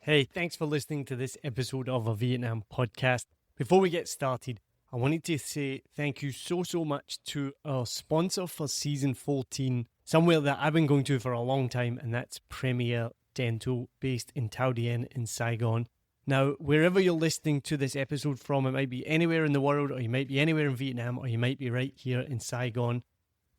Hey, thanks for listening to this episode of a Vietnam podcast. Before we get started, I wanted to say thank you so much to our sponsor for season 14, somewhere that I've been going to for a long time, and that's Premier Dental, based in Thao Dien in Saigon. Now, wherever you're listening to this episode from, it might be anywhere in the world, or you might be anywhere in Vietnam, or you might be right here in Saigon.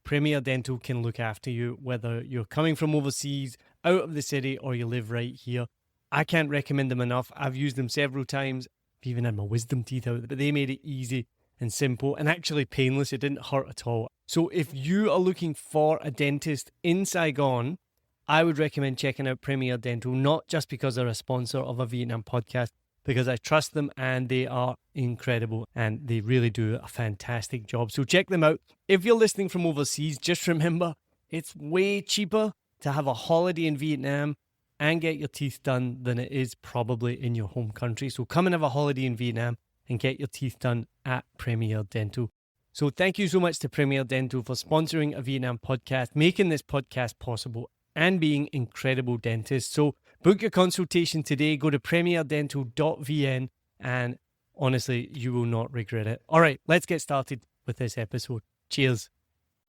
Premier Dental can look after you, whether you're coming from overseas, out of the city, or you live right here. I can't recommend them enough. I've used them several times. I've even had my wisdom teeth out, but they made it easy and simple and actually painless. It didn't hurt at all. So if you are looking for a dentist in Saigon, I would recommend checking out Premier Dental, not just because they're a sponsor of a Vietnam podcast, because I trust them and they are incredible and they really do a fantastic job. So check them out. If you're listening from overseas, just remember it's way cheaper to have a holiday in Vietnam and get your teeth done than it is probably in your home country. So come and have a holiday in Vietnam and get your teeth done at Premier Dental. So thank you so much to Premier Dental for sponsoring a Vietnam podcast, making this podcast possible, and being incredible dentists. So book your consultation today. Go to premierdental.vn and honestly, you will not regret it. All right, let's get started with this episode. Cheers.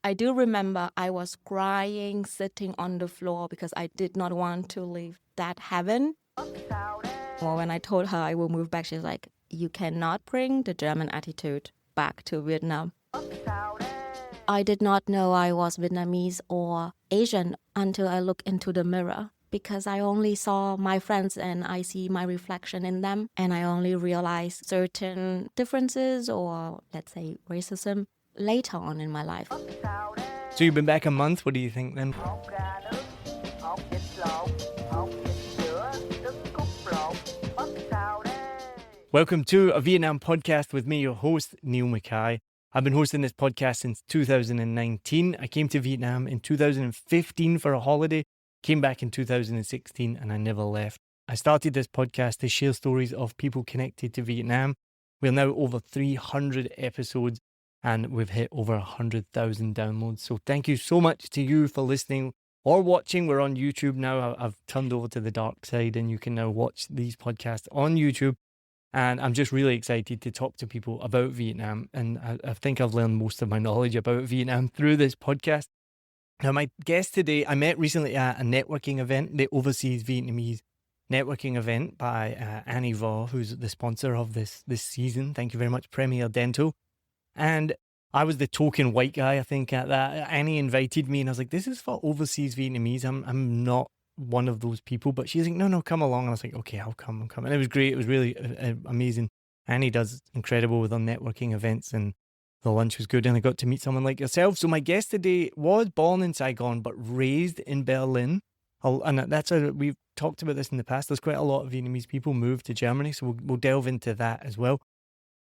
I do remember I was crying, sitting on the floor because I did not want to leave that heaven. Well, when I told her I will move back, she's like, you cannot bring the German attitude back to Vietnam. I did not know I was Vietnamese or Asian until I looked into the mirror, because I only saw my friends and I see my reflection in them, and I only realized certain differences or, let's say, racism later on in my life. So you've been back a month. What do you think then? Welcome to a Vietnam podcast with me, your host, Neil Mackay. I've been hosting this podcast since 2019. I came to Vietnam in 2015 for a holiday, came back in 2016, and I never left. I started this podcast to share stories of people connected to Vietnam. We're now over 300 episodes, and we've hit over 100,000 downloads. So thank you so much to you for listening or watching. We're on YouTube now. I've turned over to the dark side, and you can now watch these podcasts on YouTube. And I'm just really excited to talk to people about Vietnam. And I think I've learned most of my knowledge about Vietnam through this podcast. Now, my guest today, I met recently at a networking event, the Overseas Vietnamese networking event by Annie Vo, who's the sponsor of this season. Thank you very much, Premier Dental. And I was the token white guy, I think, at that. Annie invited me and I was like, this is for Overseas Vietnamese. I'm not one of those people. But she's like, no, come along. And I was like, okay, I'll come. And it was great. It was really amazing. Annie does incredible with her networking events and the lunch was good. And I got to meet someone like yourself. So my guest today was born in Saigon but raised in Berlin. And that's we've talked about this in the past. There's quite a lot of Vietnamese people move to Germany. So we'll delve into that as well.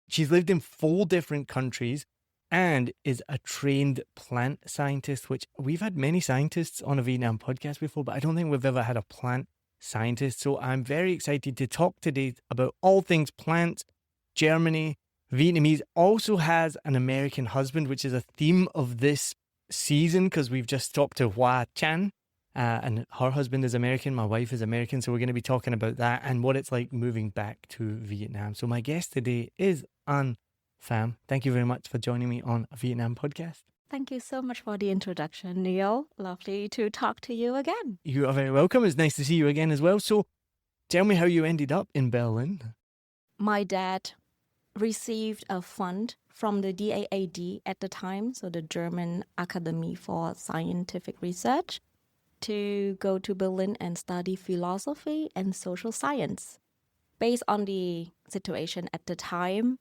She's lived in 4 different countries and is a trained plant scientist, which we've had many scientists on a Vietnam podcast before, but I don't think we've ever had a plant scientist. So I'm very excited to talk today about all things plants, Germany. Vietnamese also has an American husband, which is a theme of this season because we've just talked to Hoa Chan. And her husband is American, my wife is American, so we're going to be talking about that and what it's like moving back to Vietnam. So my guest today is Anh Pham. Thank you very much for joining me on a Vietnam podcast. Thank you so much for the introduction, Neil. Lovely to talk to you again. You are very welcome. It's nice to see you again as well. So tell me how you ended up in Berlin. My dad received a fund from the DAAD at the time, so the German Academy for Scientific Research, to go to Berlin and study philosophy and social science. Based on the situation at the time,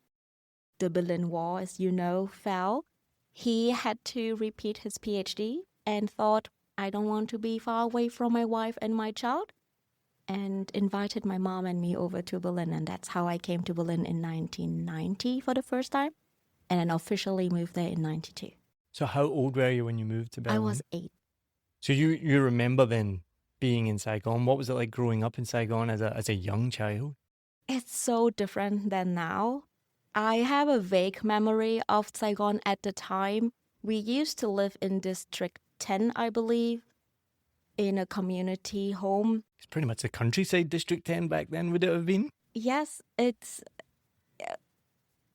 the Berlin Wall, as you know, fell. He had to repeat his PhD and thought, I don't want to be far away from my wife and my child, and invited my mom and me over to Berlin. And that's how I came to Berlin in 1990 for the first time, and then officially moved there in 92. So how old were you when you moved to Berlin? I was 8. So you remember then being in Saigon. What was it like growing up in Saigon as a young child? It's so different than now. I have a vague memory of Saigon at the time. We used to live in District 10, I believe. in a community home. It's pretty much a countryside District 10 back then, would it have been? Yes, it's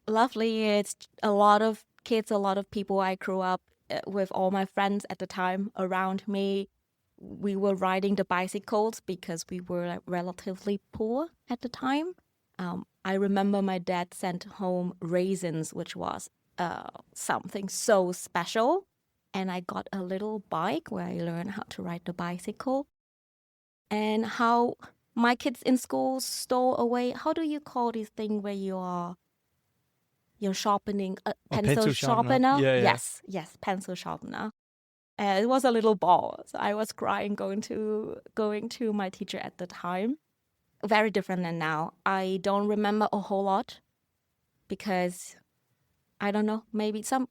lovely. It's a lot of kids, a lot of people. I grew up with all my friends at the time around me. We were riding the bicycles because we were like, relatively poor at the time. I remember my dad sent home raisins, which was something so special. And I got a little bike where I learned how to ride the bicycle. And how my kids in school stole away, how do you call this thing where you're sharpening a pencil sharpener? Yeah. Yes, pencil sharpener. It was a little ball. So I was crying going to my teacher at the time. Very different than now. I don't remember a whole lot because I don't know,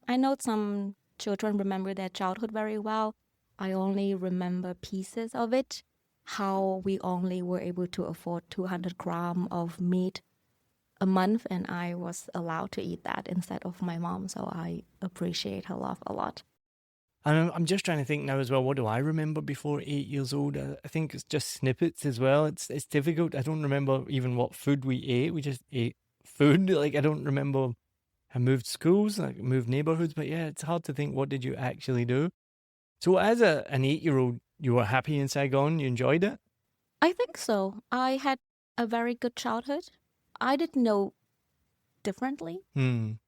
I know some children remember their childhood very well. I only remember pieces of it. How we only were able to afford 200 grams of meat a month, and I was allowed to eat that instead of my mom. So I appreciate her love a lot. And I'm just trying to think now as well, what do I remember before 8 years old? I think it's just snippets as well. It's difficult. I don't remember even what food we ate. We just ate food. Like, I don't remember, I moved schools, like moved neighborhoods, but yeah, it's hard to think, what did you actually do? So as an 8-year-old, you were happy in Saigon? You enjoyed it? I think so. I had a very good childhood. I didn't know differently. Saigon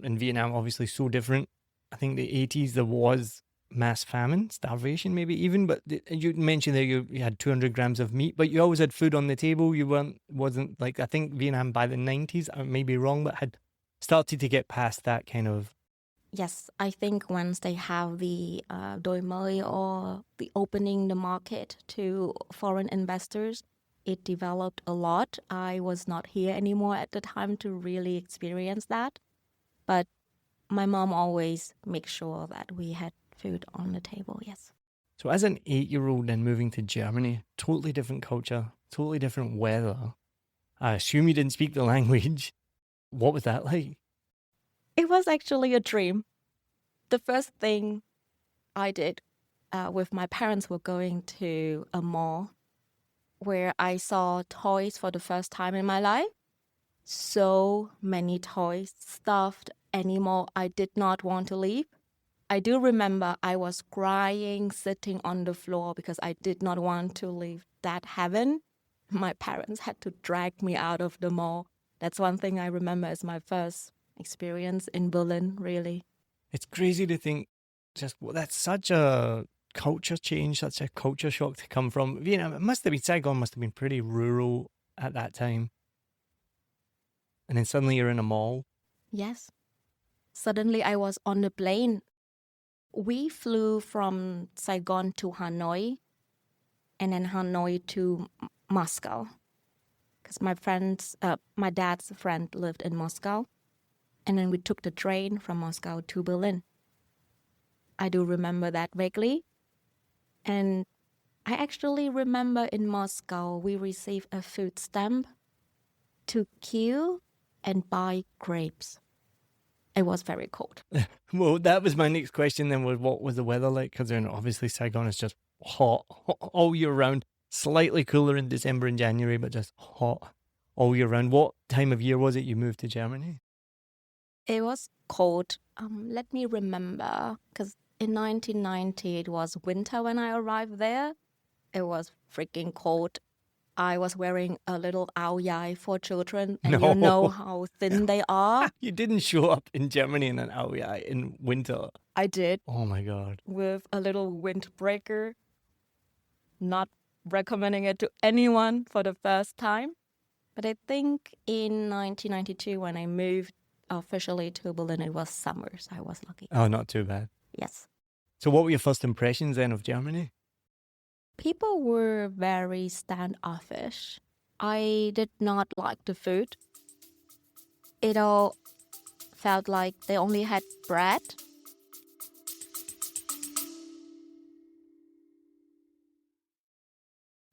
and Vietnam obviously so different. I think the 80s there was mass famine, starvation maybe even, but you mentioned that you had 200 grams of meat, but you always had food on the table. You wasn't like, I think Vietnam by the 90s, I may be wrong, but had started to get past that kind of. Yes, I think once they have the Doi Mới or the opening the market to foreign investors, it developed a lot. I was not here anymore at the time to really experience that. But my mom always makes sure that we had food on the table, yes. So as an 8-year-old then moving to Germany, totally different culture, totally different weather. I assume you didn't speak the language. What was that like? It was actually a dream. The first thing I did with my parents were going to a mall where I saw toys for the first time in my life. So many toys, stuffed animal. I did not want to leave. I do remember I was crying, sitting on the floor because I did not want to leave that heaven. My parents had to drag me out of the mall. That's one thing I remember as my first experience in Berlin, really. It's crazy to think that's such a culture change, such a culture shock to come from Vietnam. Saigon must have been pretty rural at that time. And then suddenly you're in a mall. Yes. Suddenly I was on the plane. We flew from Saigon to Hanoi and then Hanoi to Moscow. Because my dad's friend lived in Moscow. And then we took the train from Moscow to Berlin. I do remember that vaguely. And I actually remember in Moscow, we received a food stamp to queue and buy grapes. It was very cold. Well, that was my next question then, was what was the weather like? Because then obviously Saigon is just hot all year round. Slightly cooler in December and January, but just hot all year round. What time of year was it you moved to Germany? It was cold. Let me remember, because in 1990 it was winter when I arrived there. It was freaking cold. I was wearing a little ao dai for children, and you know how thin they are. You didn't show up in Germany in an ao dai in winter. I did. Oh my God. With a little windbreaker. Not recommending it to anyone for the first time. But I think in 1992 when I moved officially to Berlin, it was summer, so I was lucky. Oh, not too bad. Yes. So what were your first impressions then of Germany? People were very standoffish. I did not like the food. It all felt like they only had bread.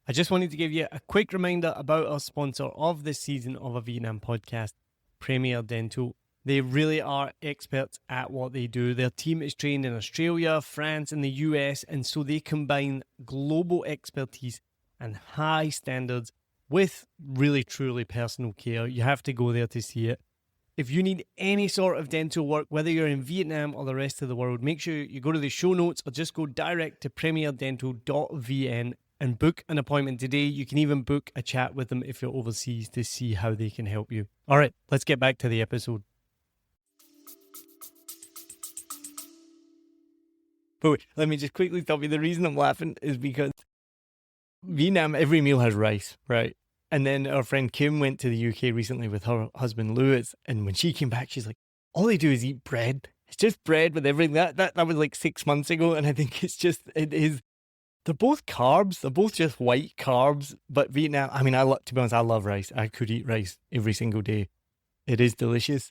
I just wanted to give you a quick reminder about our sponsor of this season of a Vietnam podcast, Premier Dental. They really are experts at what they do. Their team is trained in Australia, France, and the US, and so they combine global expertise and high standards with really, truly personal care. You have to go there to see it. If you need any sort of dental work, whether you're in Vietnam or the rest of the world, make sure you go to the show notes or just go direct to premierdental.vn and book an appointment today. You can even book a chat with them if you're overseas to see how they can help you. All right, let's get back to the episode. But wait, let me just quickly tell you, the reason I'm laughing is because Vietnam, every meal has rice, right? And then our friend Kim went to the UK recently with her husband Lewis, and when she came back, she's like, all they do is eat bread. It's just bread with everything. That was like 6 months ago, and I think it is. They're both carbs. They're both just white carbs. But Vietnam, I mean, to be honest, I love rice. I could eat rice every single day. It is delicious.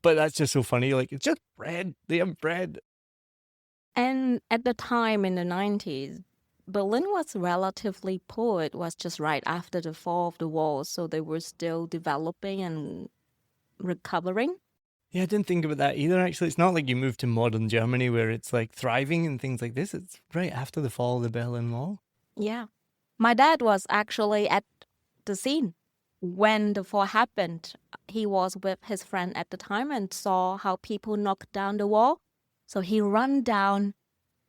But that's just so funny. Like, it's just bread. They have bread. And at the time in the 90s, Berlin was relatively poor. It was just right after the fall of the wall, so they were still developing and recovering. Yeah, I didn't think about that either, actually. It's not like you move to modern Germany where it's like thriving and things like this. It's right after the fall of the Berlin Wall. Yeah. My dad was actually at the scene when the fall happened. He was with his friend at the time and saw how people knocked down the wall. So he ran down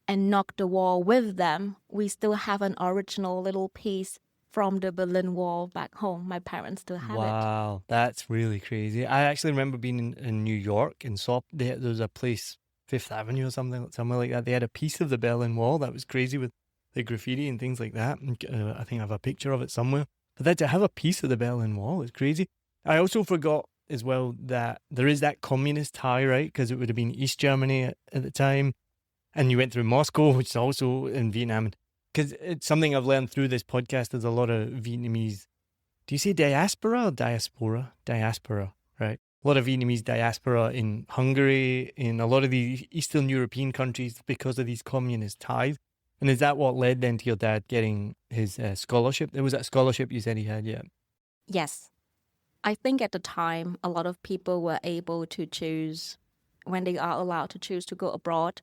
and knocked the wall with them. We still have an original little piece from the Berlin Wall back home. My parents still have it. Wow, that's really crazy. I actually remember being in New York and saw there was a place, Fifth Avenue or somewhere like that. They had a piece of the Berlin Wall that was crazy with the graffiti and things like that. And, I think I have a picture of it somewhere. But then to have a piece of the Berlin Wall is crazy. I also forgot as well that there is that communist tie, right? Because it would have been East Germany at the time. And you went through Moscow, which is also in Vietnam. Because it's something I've learned through this podcast. There's a lot of Vietnamese. Do you say diaspora or diaspora? Diaspora, right? A lot of Vietnamese diaspora in Hungary, in a lot of the Eastern European countries because of these communist ties. And is that what led then to your dad getting his scholarship? There was that scholarship you said he had, yeah? Yes. I think at the time, a lot of people were able to choose, when they are allowed to choose to go abroad,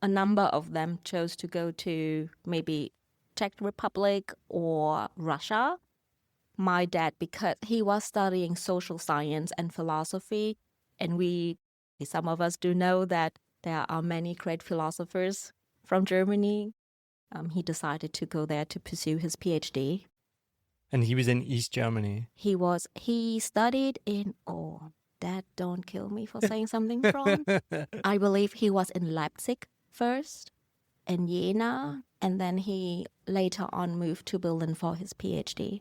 a number of them chose to go to maybe Czech Republic or Russia. My dad, because he was studying social science and philosophy, and some of us do know that there are many great philosophers from Germany. He decided to go there to pursue his PhD. And he was in East Germany. He studied in, Dad, don't kill me for saying something wrong. I believe he was in Leipzig first, in Jena, and then he later on moved to Berlin for his PhD.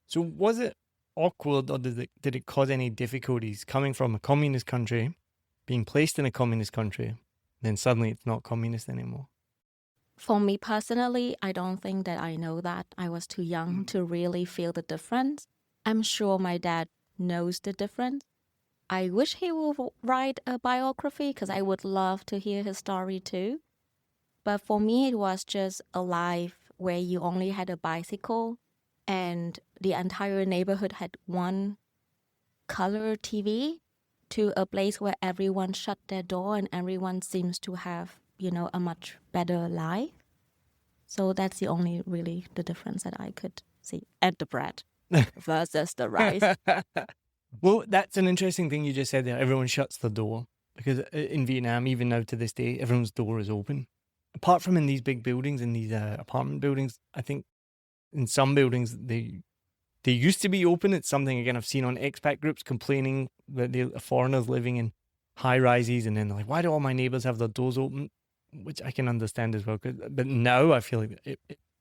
So was it awkward, or did it cause any difficulties coming from a communist country, being placed in a communist country, then suddenly it's not communist anymore? For me personally, I don't think that I know that. I was too young to really feel the difference. I'm sure my dad knows the difference. I wish he would write a biography because I would love to hear his story too. But for me, it was just a life where you only had a bicycle and the entire neighborhood had one color TV, to a place where everyone shut their door and everyone seems to have, a much better life. So that's the only really the difference that I could see. And the bread versus the rice. Well, that's an interesting thing you just said there. Everyone shuts the door because in Vietnam, even now to this day, everyone's door is open. Apart from in these big buildings, in these apartment buildings, I think in some buildings, they used to be open. It's something, again, I've seen on expat groups complaining that they're foreigners living in high rises, and then they're like, why do all my neighbors have their doors open? Which I can understand as well. But now I feel like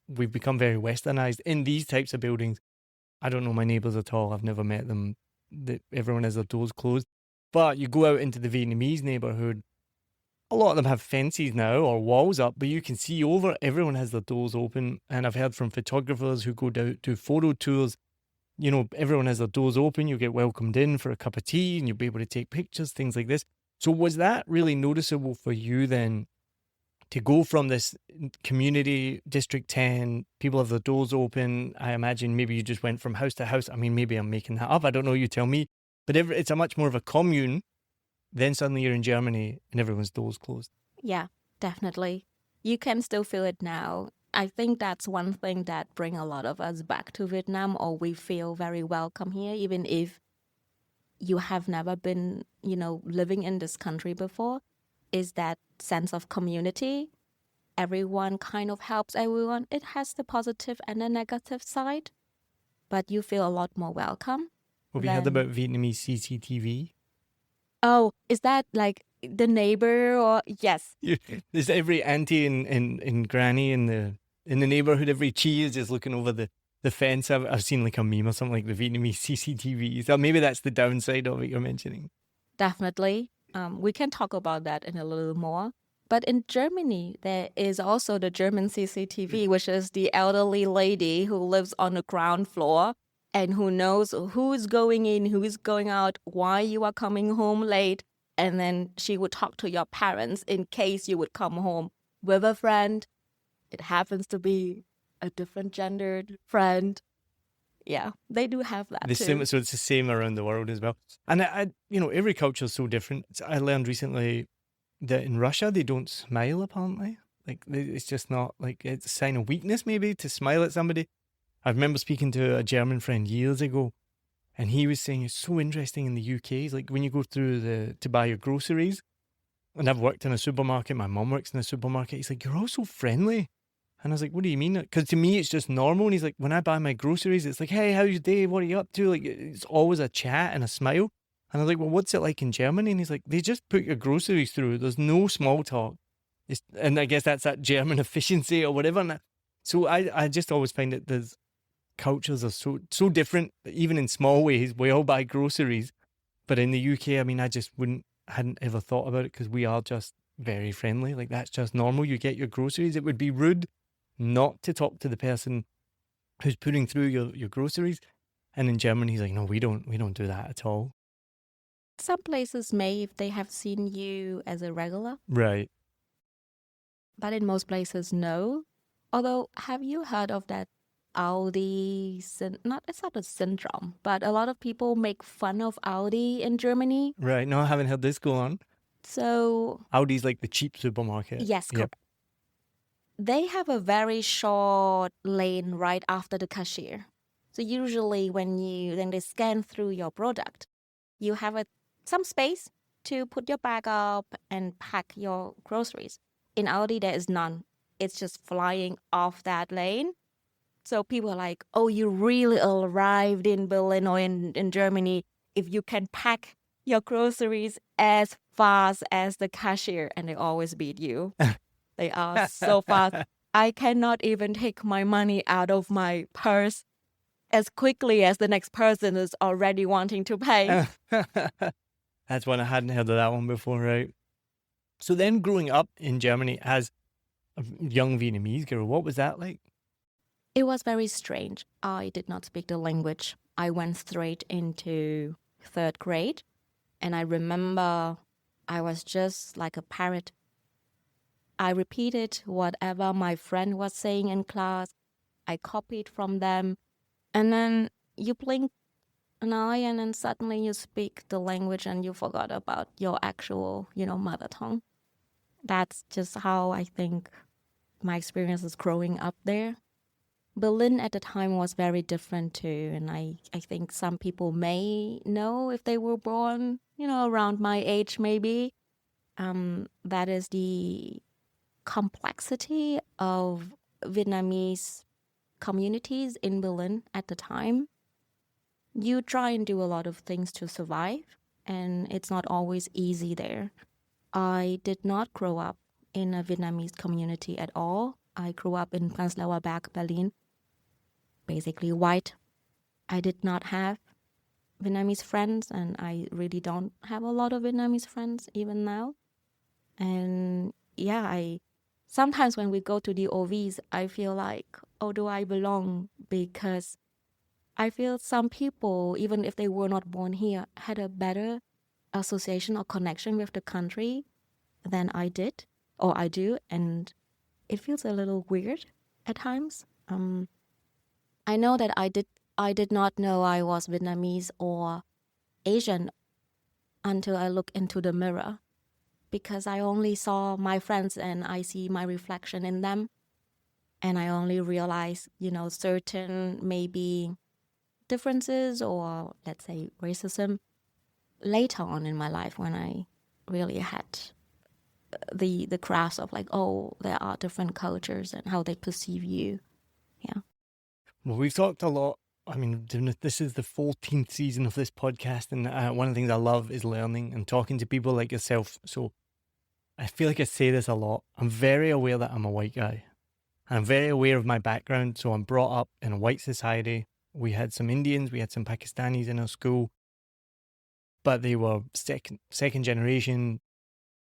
we've become very westernized. In these types of buildings, I don't know my neighbors at all. I've never met them. Everyone has their doors closed. But you go out into the Vietnamese neighborhood, a lot of them have fences now or walls up, but you can see over. Everyone has their doors open. And I've heard from photographers who go down to photo tours, everyone has their doors open. You get welcomed in for a cup of tea and you'll be able to take pictures, things like this. So was that really noticeable for you then, to go from this community, District 10, people have their doors open? I imagine maybe you just went from house to house. I mean, maybe I'm making that up. I don't know. You tell me. But it's a much more of a commune. Then suddenly you're in Germany and everyone's doors closed. Yeah, definitely. You can still feel it now. I think that's one thing that bring a lot of us back to Vietnam, or we feel very welcome here, even if you have never been, living in this country before, is that sense of community. Everyone kind of helps everyone. It has the positive and the negative side, but you feel a lot more welcome. Have you heard about Vietnamese CCTV? Oh, is that like the neighbor or yes? There's every auntie and granny in the neighborhood, every chi is just looking over the fence. I've seen like a meme or something like the Vietnamese CCTV. So maybe that's the downside of it you're mentioning. Definitely. We can talk about that in a little more. But in Germany, there is also the German CCTV, which is the elderly lady who lives on the ground floor and who knows who is going in, who is going out, why you are coming home late. And then she would talk to your parents in case you would come home with a friend. It happens to be a different gendered friend. Yeah, they do have that too. So it's the same around the world as well. And every culture is so different. I learned recently that in Russia, they don't smile, apparently. Like, it's just not, like, it's a sign of weakness, maybe, to smile at somebody. I remember speaking to a German friend years ago, and he was saying it's so interesting in the UK. He's like, when you go through to buy your groceries, and I've worked in a supermarket, my mum works in a supermarket, he's like, you're all so friendly. And I was like, what do you mean? Because to me, it's just normal. And he's like, when I buy my groceries, it's like, hey, how's your day? What are you up to? Like, it's always a chat and a smile. And I was like, well, what's it like in Germany? And he's like, they just put your groceries through. There's no small talk. And I guess that's that German efficiency or whatever. So I just always find that there's cultures are so different, even in small ways. We all buy groceries. But in the UK, I mean, I just hadn't ever thought about it because we are just very friendly. Like, that's just normal. You get your groceries. It would be rude not to talk to the person who's putting through your groceries. And in Germany, he's like, no, we don't do that at all. Some places may if they have seen you as a regular. Right. But in most places, no. Although, have you heard of that Audi? It's not a syndrome, but a lot of people make fun of Audi in Germany. Right. No, I haven't heard this go on. So Audi's like the cheap supermarket. yes, Yep. correct. They have a very short lane right after the cashier. So usually when they scan through your product, you have some space to put your bag up and pack your groceries. In Audi, there is none. It's just flying off that lane. So people are like, oh, you really arrived in Berlin or in Germany if you can pack your groceries as fast as the cashier, and they always beat you. They are so fast. I cannot even take my money out of my purse as quickly as the next person is already wanting to pay. That's one I hadn't heard of that one before, right? So then growing up in Germany as a young Vietnamese girl, what was that like? It was very strange. I did not speak the language. I went straight into 3rd grade, and I remember I was just like a parrot. I repeated whatever my friend was saying in class. I copied from them. And then you blink an eye and then suddenly you speak the language and you forgot about your actual, mother tongue. That's just how I think my experience is growing up there. Berlin at the time was very different too. And I think some people may know if they were born, around my age maybe. That is the complexity of Vietnamese communities in Berlin at the time. You try and do a lot of things to survive, and it's not always easy there. I did not grow up in a Vietnamese community at all. I grew up in Prenzlauer Berg, Berlin, basically white. I did not have Vietnamese friends, and I really don't have a lot of Vietnamese friends even now. And yeah, sometimes when we go to the OVs, I feel like, oh, do I belong? Because I feel some people, even if they were not born here, had a better association or connection with the country than I did, or I do, and it feels a little weird at times. I know that I did not know I was Vietnamese or Asian until I look into the mirror, because I only saw my friends and I see my reflection in them. And I only realized, certain maybe differences or let's say racism later on in my life when I really had the grasp of like, oh, there are different cultures and how they perceive you. Yeah. Well, we've talked a lot. I mean, this is the 14th season of this podcast, and one of the things I love is learning and talking to people like yourself. So I feel like I say this a lot. I'm very aware that I'm a white guy. And I'm very aware of my background. So I'm brought up in a white society. We had some Indians, we had some Pakistanis in our school, but they were second generation.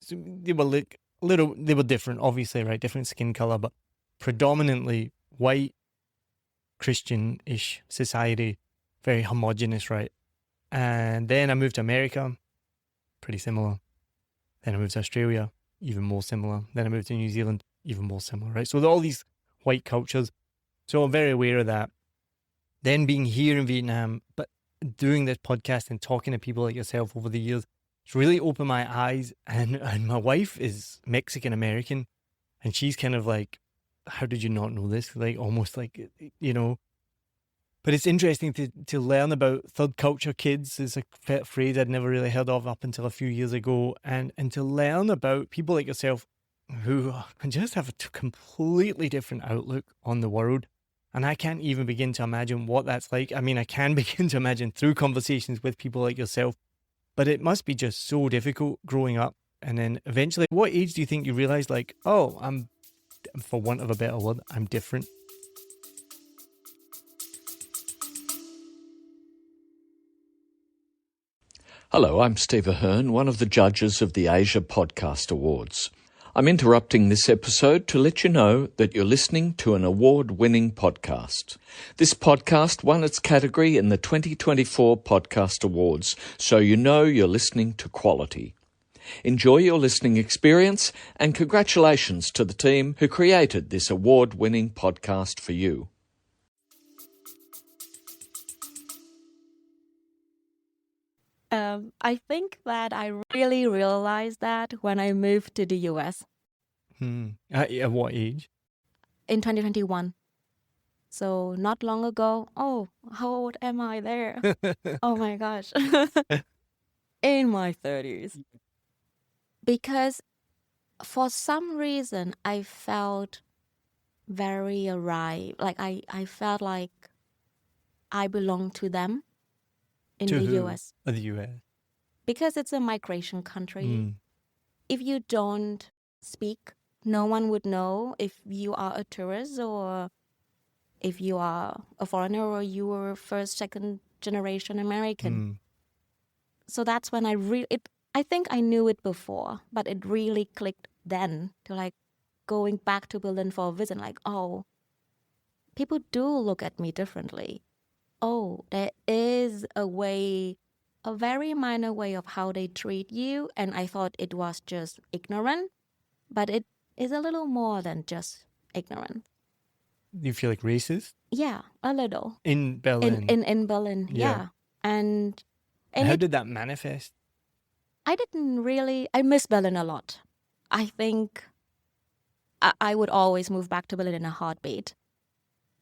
So they were they were different, obviously, right? Different skin color, but predominantly white, Christian-ish society, very homogenous, right? And then I moved to America, pretty similar. Then I moved to Australia, even more similar. Then I moved to New Zealand, even more similar, right? So all these white cultures. So I'm very aware of that. Then being here in Vietnam, but doing this podcast and talking to people like yourself over the years, it's really opened my eyes. And my wife is Mexican American, and she's kind of like, how did you not know this? Like almost like, But it's interesting to learn about third culture kids. Is a phrase I'd never really heard of up until a few years ago. And to learn about people like yourself who just have a completely different outlook on the world. And I can't even begin to imagine what that's like. I mean, I can begin to imagine through conversations with people like yourself, but it must be just so difficult growing up. And then eventually, what age do you think you realize, like, oh, I'm, for want of a better word, I'm different? Hello, I'm Steve Ahern, one of the judges of the Asia Podcast Awards. I'm interrupting this episode to let you know that you're listening to an award-winning podcast. This podcast won its category in the 2024 Podcast Awards, so you know you're listening to quality. Enjoy your listening experience, and congratulations to the team who created this award-winning podcast for you. I think that I really realized that when I moved to the US At what age? in 2021. So not long ago. Oh, how old am I there? Oh my gosh. In my 30s. Because for some reason I felt very arrived. Like I felt like I belong to them in To the who? US. The US. Because it's a migration country. Mm. If you don't speak, no one would know if you are a tourist or if you are a foreigner or you were first, second generation American. Mm. So that's when I think I knew it before, but it really clicked then to like going back to Berlin for a visit, like, oh, people do look at me differently. Oh, there is a very minor way of how they treat you. And I thought it was just ignorant, but it is a little more than just ignorant. Do you feel like racist? Yeah, a little. In Berlin? In Berlin, yeah. And How did that manifest? I miss Berlin a lot. I think I would always move back to Berlin in a heartbeat.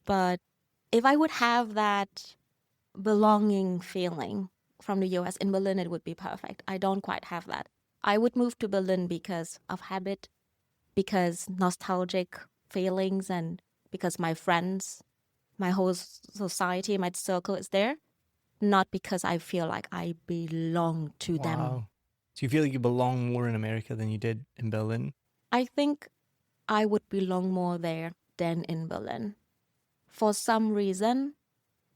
But if I would have that belonging feeling from the US in Berlin, it would be perfect. I don't quite have that. I would move to Berlin because of habit, because nostalgic feelings, and because my friends, my whole society, my circle is there. Not because I feel like I belong to them. Wow. So you feel like you belong more in America than you did in Berlin? I think I would belong more there than in Berlin. For some reason,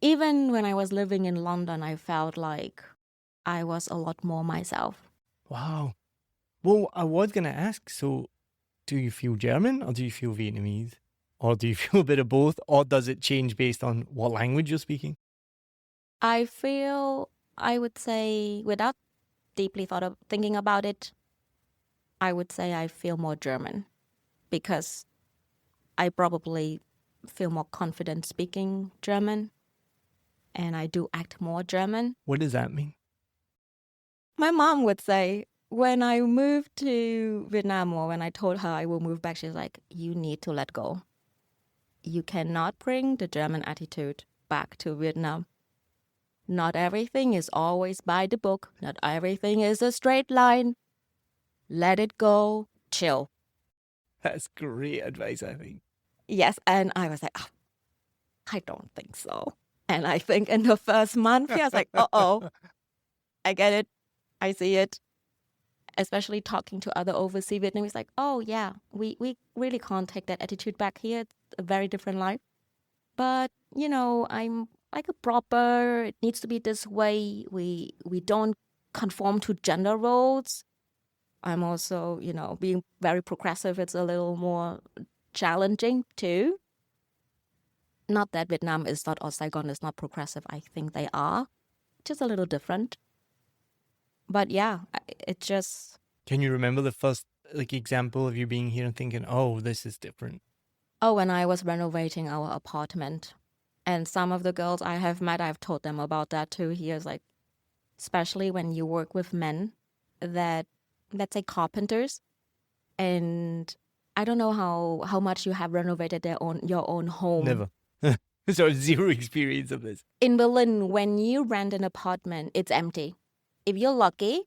even when I was living in London, I felt like I was a lot more myself. Wow. Well, I was going to ask, so do you feel German or do you feel Vietnamese? Or do you feel a bit of both? Or does it change based on what language you're speaking? I would say, without deeply thinking about it, I would say I feel more German because I probably feel more confident speaking German and I do act more German. What does that mean? My mom would say, when I moved to Vietnam or when I told her I will move back, she's like, you need to let go. You cannot bring the German attitude back to Vietnam. Not everything is always by the book. Not everything is a straight line. Let it go. Chill. That's great advice, I think. Yes, and I was like, oh, I don't think so. And I think in the first month, I was like, uh-oh, I get it. I see it. Especially talking to other overseas Vietnamese, like, oh yeah, we really can't take that attitude back here. It's a very different life. But, I'm like a proper, it needs to be this way. We don't conform to gender roles. I'm also, being very progressive. It's a little more challenging too. Not that Vietnam is not, or Saigon is not progressive. I think they are. Just a little different. But yeah, it just... Can you remember the first example of you being here and thinking, oh, this is different? Oh, when I was renovating our apartment. And some of the girls I have met, I've told them about that too. Here's like, especially when you work with men that, let's say carpenters, and I don't know how much you have renovated your own home. Never. So zero experience of this. In Berlin, when you rent an apartment, it's empty. If you're lucky,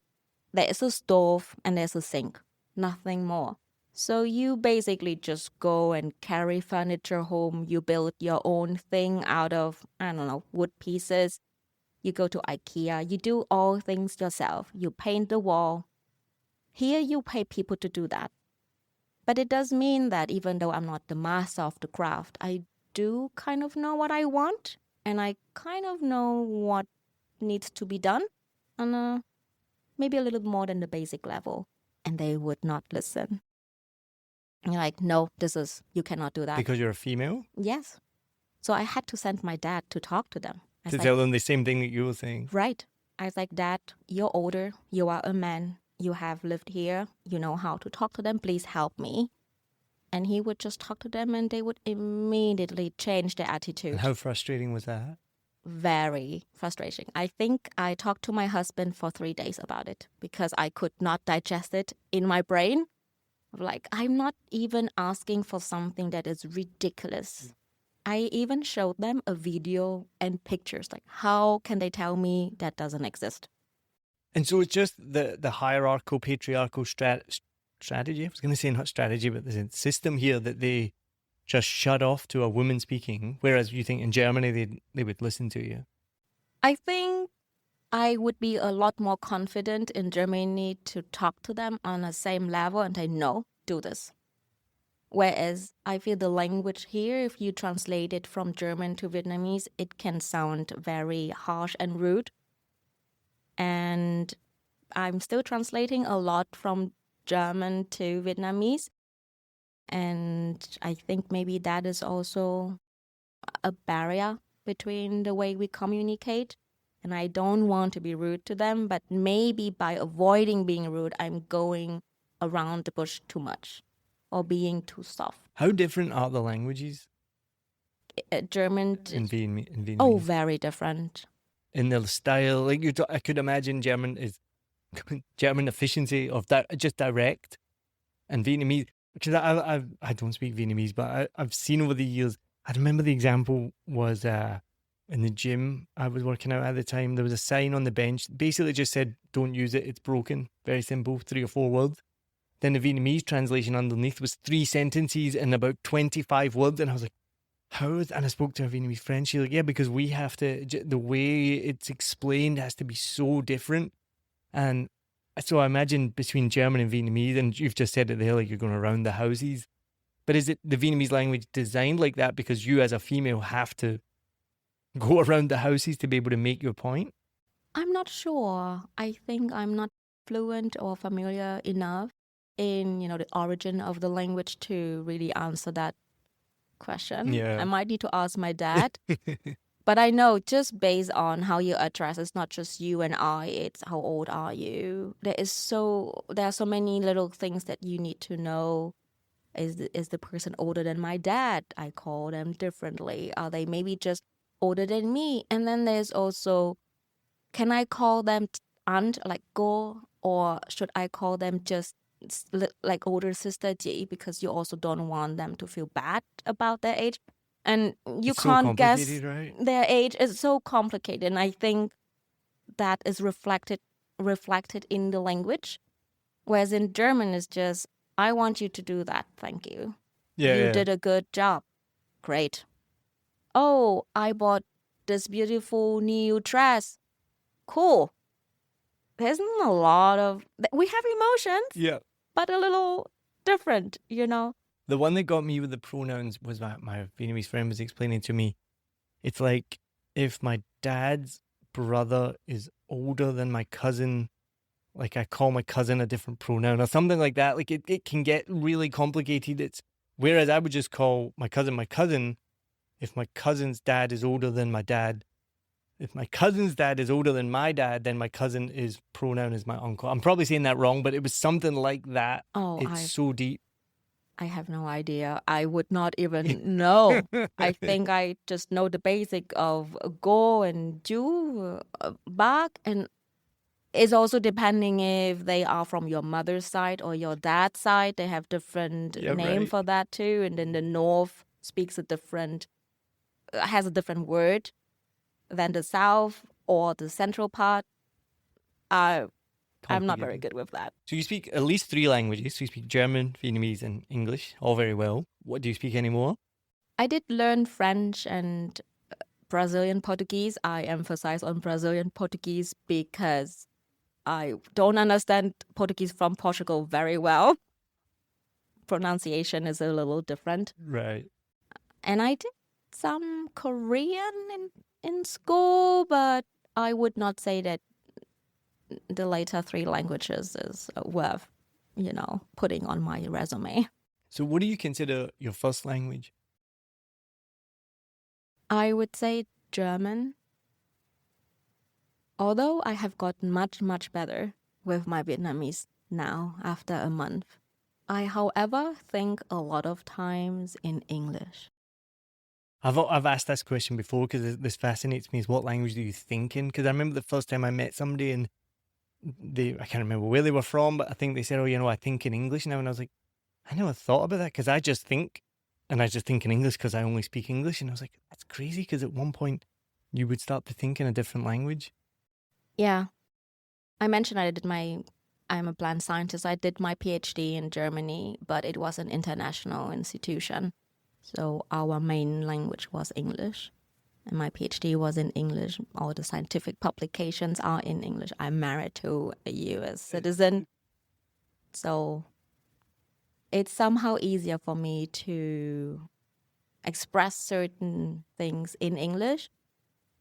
there's a stove and there's a sink. Nothing more. So you basically just go and carry furniture home. You build your own thing out of, wood pieces. You go to IKEA. You do all things yourself. You paint the wall. Here you pay people to do that. But it does mean that even though I'm not the master of the craft, I do kind of know what I want. And I kind of know what needs to be done on maybe a little more than the basic level. And they would not listen. And you're like, no, you cannot do that. Because you're a female? Yes. So I had to send my dad to talk to them. To tell them the same thing that you were saying. Right. I was like, Dad, you're older. You are a man. You have lived here. You know how to talk to them. Please help me. And he would just talk to them and they would immediately change their attitude. And how frustrating was that? Very frustrating. I think I talked to my husband for 3 days about it because I could not digest it in my brain. Like, I'm not even asking for something that is ridiculous. I even showed them a video and pictures. Like, how can they tell me that doesn't exist? And so it's just the hierarchical, patriarchal strategy. I was going to say not strategy, but the system here that they just shut off to a woman speaking, whereas you think in Germany they would listen to you. I think I would be a lot more confident in Germany to talk to them on the same level and say, no, do this. Whereas I feel the language here, if you translate it from German to Vietnamese, it can sound very harsh and rude. And I'm still translating a lot from German to Vietnamese. And I think maybe that is also a barrier between the way we communicate. And I don't want to be rude to them, but maybe by avoiding being rude, I'm going around the bush too much or being too soft. How different are the languages? German in Vietnamese? Oh, very different. In their style, I could imagine German efficiency of that, just direct, and Vietnamese. Because I don't speak Vietnamese, but I've seen over the years. I remember the example was in the gym I was working out at the time. There was a sign on the bench, basically just said, "Don't use it. It's broken." Very simple, 3 or 4 words. Then the Vietnamese translation underneath was 3 sentences and about 25 words, and I was like, how is, and I spoke to a Vietnamese friend. She's like, yeah, because we have to, the way it's explained has to be so different. And so I imagine between German and Vietnamese, and you've just said it there, like you're going around the houses. But is it the Vietnamese language designed like that because you as a female have to go around the houses to be able to make your point? I'm not sure. I think I'm not fluent or familiar enough in, the origin of the language to really answer that question. Yeah. I might need to ask my dad. But I know just based on how you address, it's not just you and I, it's how old are you. There are so many little things that you need to know. Is the person older than my dad? I call them differently. Are they maybe just older than me? And then there's also, can I call them aunt, like go, or should I call them just like older sister Ji, because you also don't want them to feel bad about their age. And you It's so can't guess complicated, right? their age. It's so complicated. And I think that is reflected in the language. Whereas in German, it's just, I want you to do that. Thank you. Yeah, You yeah. did a good job. Great. Oh, I bought this beautiful new dress. Cool. There's a lot of, we have emotions, Yeah. but a little different, you know? The one that got me with the pronouns was my Vietnamese friend was explaining to me. It's like if my dad's brother is older than my cousin, like I call my cousin a different pronoun or something like that. Like it can get really complicated. Whereas I would just call my cousin if my cousin's dad is older than my dad. If my cousin's dad is older than my dad, then my cousin is pronoun is my uncle. I'm probably saying that wrong, but it was something like that. Oh, It's so deep. I have no idea. I would not even know. I think I just know the basic of go and ju, bak, and it's also depending if they are from your mother's side or your dad's side. They have different name right. for that too. And then the north speaks has a different word than the south or the central part. I'm not very good with that. So you speak at least 3 languages. So you speak German, Vietnamese, and English, all very well. What do you speak anymore? I did learn French and Brazilian Portuguese. I emphasize on Brazilian Portuguese because I don't understand Portuguese from Portugal very well. Pronunciation is a little different. Right. And I did some Korean in school, but I would not say that the later 3 languages is worth, putting on my resume. So what do you consider your first language? I would say German. Although I have gotten much, much better with my Vietnamese now after a month, I, however, think a lot of times in English. I've asked this question before because this fascinates me. Is what language do you think in? Because I remember the first time I met somebody and I can't remember where they were from, but I think they said, "Oh, I think in English now." And I was like, I never thought about that because I just think in English because I only speak English. And I was like, that's crazy because at one point you would start to think in a different language. Yeah. I mentioned I'm a plant scientist. I did my PhD in Germany, but it was an international institution. So our main language was English. And my PhD was in English. All the scientific publications are in English. I'm married to a US citizen. So it's somehow easier for me to express certain things in English.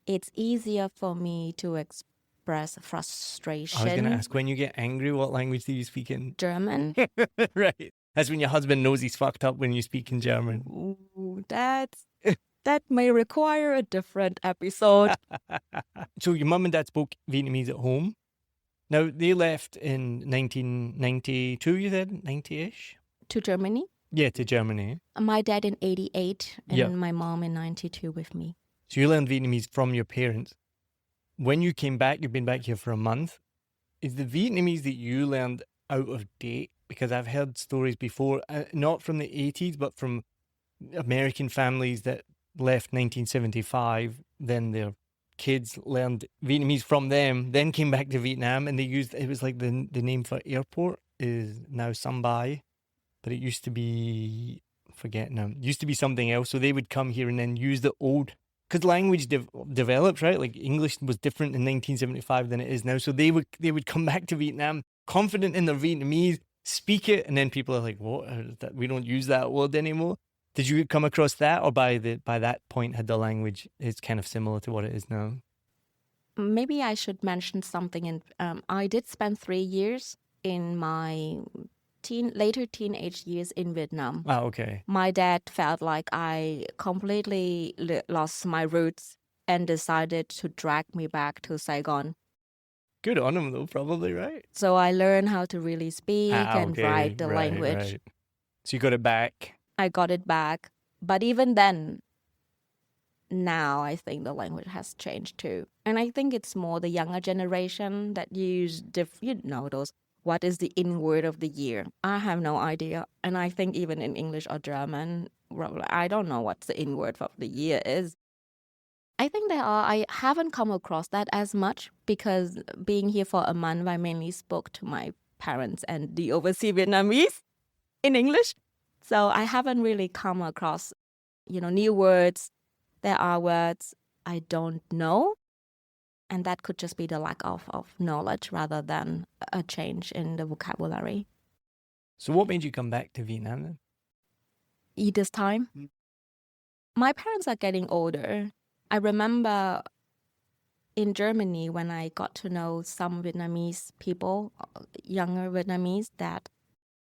It's easier for me to express frustration. I was going to ask, when you get angry, what language do you speak in? German. Right. That's when your husband knows he's fucked up when you speak in German. Ooh, that may require a different episode. So your mum and dad spoke Vietnamese at home. Now, they left in 1992, you said? 90-ish? To Germany? Yeah, to Germany. My dad in 88 and Yeah. my mom in 92 with me. So you learned Vietnamese from your parents. When you came back, you've been back here for a month. Is the Vietnamese that you learned out of date? Because I've heard stories before, not from the 80s, but from American families that left 1975, then their kids learned Vietnamese from them, then came back to Vietnam, and it was like the name for airport is now Sân Bay, but it used to be, forget now, it used to be something else. So they would come here and then use the old, because language developed, right? Like English was different in 1975 than it is now. So they would come back to Vietnam confident in their Vietnamese, speak it, and then people are like, what? We don't use that word anymore. Did you come across that, or by that point had the language is kind of similar to what it is now? Maybe I should mention something. I did spend 3 years in my later teenage years in Vietnam. Ah, okay. My dad felt like I completely lost my roots and decided to drag me back to Saigon. Good on him, though, probably, right? So I learned how to really speak and write the language. Right. So you got it back. I got it back. But even then, now I think the language has changed too. And I think it's more the younger generation that use those, what is the in word of the year? I have no idea. And I think even in English or German, I don't know what the in word of the year is. I think there are. I haven't come across that as much because being here for a month, I mainly spoke to my parents and the overseas Vietnamese in English. So I haven't really come across, new words. There are words I don't know. And that could just be the lack of knowledge rather than a change in the vocabulary. So what made you come back to Vietnam then? This time, my parents are getting older. I remember in Germany when I got to know some Vietnamese people, younger Vietnamese that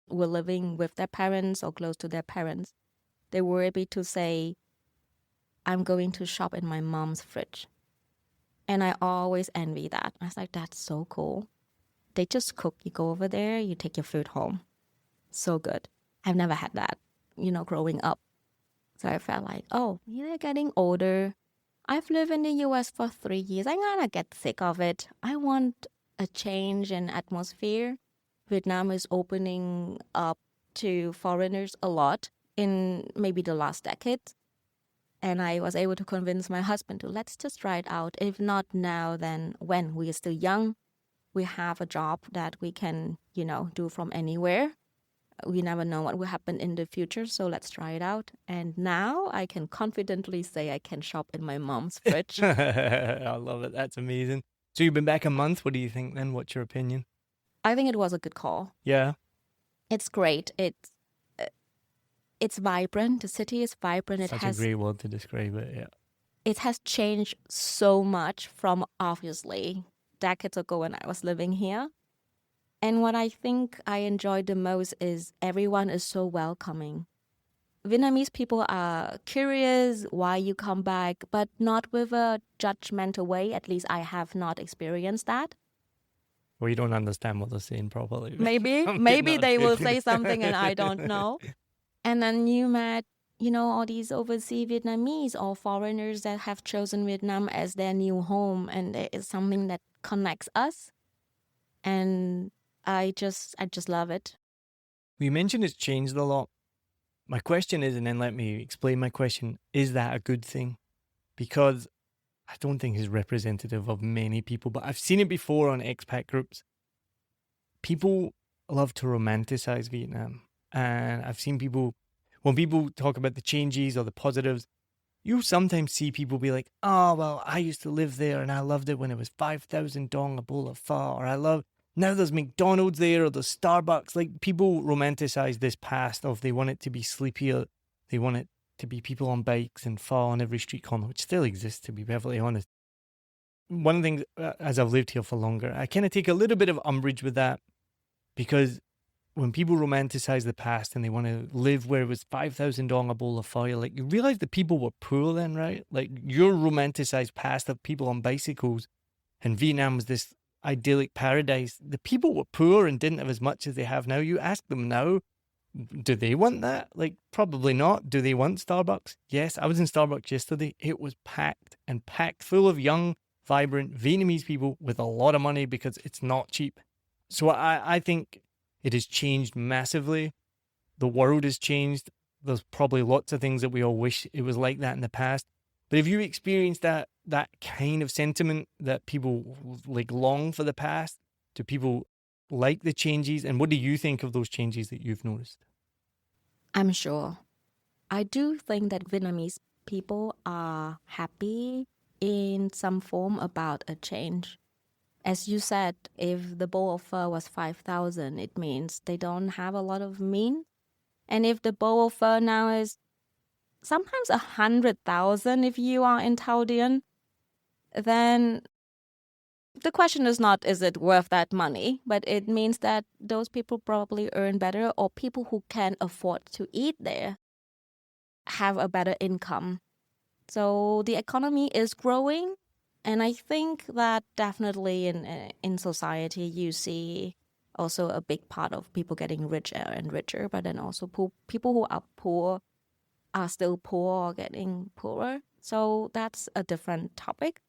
were living with their parents or close to their parents. They were able to say, I'm going to shop in my mom's fridge. And I always envy that. I was like, that's so cool. They just cook. You go over there, you take your food home. So good. I've never had that, growing up. So I felt like, oh, they're getting older. I've lived in the US for 3 years. I'm gonna get sick of it. I want a change in atmosphere. Vietnam is opening up to foreigners a lot in maybe the last decade. And I was able to convince my husband to let's just try it out. If not now, then when? We are still young. We have a job that we can, do from anywhere. We never know what will happen in the future, so let's try it out. And now I can confidently say I can shop in my mom's fridge. I love it. That's amazing. So you've been back a month. What do you think then? What's your opinion? I think it was a good call. Yeah. It's great. It's vibrant. The city is vibrant. Such a great word to describe it, yeah. It has changed so much from obviously decades ago when I was living here. And what I think I enjoyed the most is everyone is so welcoming. Vietnamese people are curious why you come back, but not with a judgmental way. At least I have not experienced that. Well, you don't understand what they're saying properly. Maybe they will say something and I don't know. And then you met, all these overseas Vietnamese or foreigners that have chosen Vietnam as their new home. And it is something that connects us. And I just love it. You mentioned it's changed a lot. My question is, and then let me explain my question, is that a good thing? Because I don't think it's representative of many people, but I've seen it before on expat groups. People love to romanticize Vietnam. And I've seen people, when people talk about the changes or the positives, you sometimes see people be like, oh, well, I used to live there and I loved it when it was 5,000 dong a bowl of pho, or now there's McDonald's there or there's Starbucks. Like, people romanticize this past of they want it to be sleepier. They want it to be people on bikes and pho on every street corner, which still exists, to be perfectly honest. One of the things, as I've lived here for longer, I kind of take a little bit of umbrage with that, because when people romanticize the past and they want to live where it was 5,000 dong a bowl of pho, like, you realize the people were poor then, right? Like, your romanticized past of people on bicycles and Vietnam was this idyllic paradise. The people were poor and didn't have as much as they have now. You ask them now, do they want that? Like, probably not. Do they want Starbucks? Yes, I was in Starbucks yesterday. It was packed full of young, vibrant Vietnamese people with a lot of money because it's not cheap. So I think it has changed massively. The world has changed. There's probably lots of things that we all wish it was like that in the past. But if you experience that kind of sentiment that people like long for the past, do people like the changes? And what do you think of those changes that you've noticed? I'm sure. I do think that Vietnamese people are happy in some form about a change. As you said, if the bowl of pho was 5,000, it means they don't have a lot of means. And if the bowl of pho now is sometimes 100,000 if you are in Thao Dien, then the question is not, is it worth that money? But it means that those people probably earn better, or people who can afford to eat there have a better income. So the economy is growing. And I think that definitely in society you see also a big part of people getting richer and richer, but then also people who are poor are still poor or getting poorer. So that's a different topic.